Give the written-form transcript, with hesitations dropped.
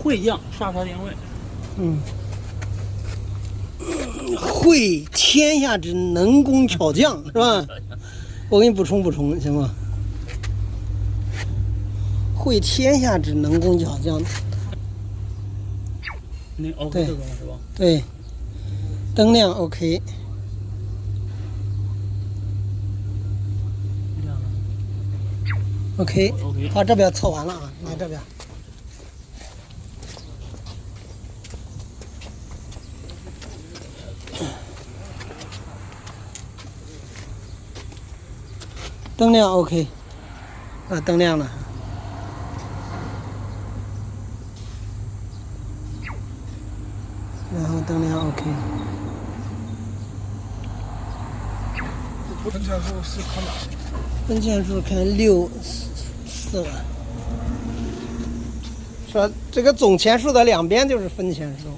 会将刹车定位。嗯，会天下之能工巧匠是吧？我给你补充行吗？会天下之能工巧匠。那 OK 这种是吧？对，灯亮 OK。亮了。OK， OK。把这边测完了啊，来这边。灯亮 OK， 啊，灯亮了。然后灯亮 OK。分钱数是看哪？分钱数看6、4万，说这个总钱数的2边就是分钱数。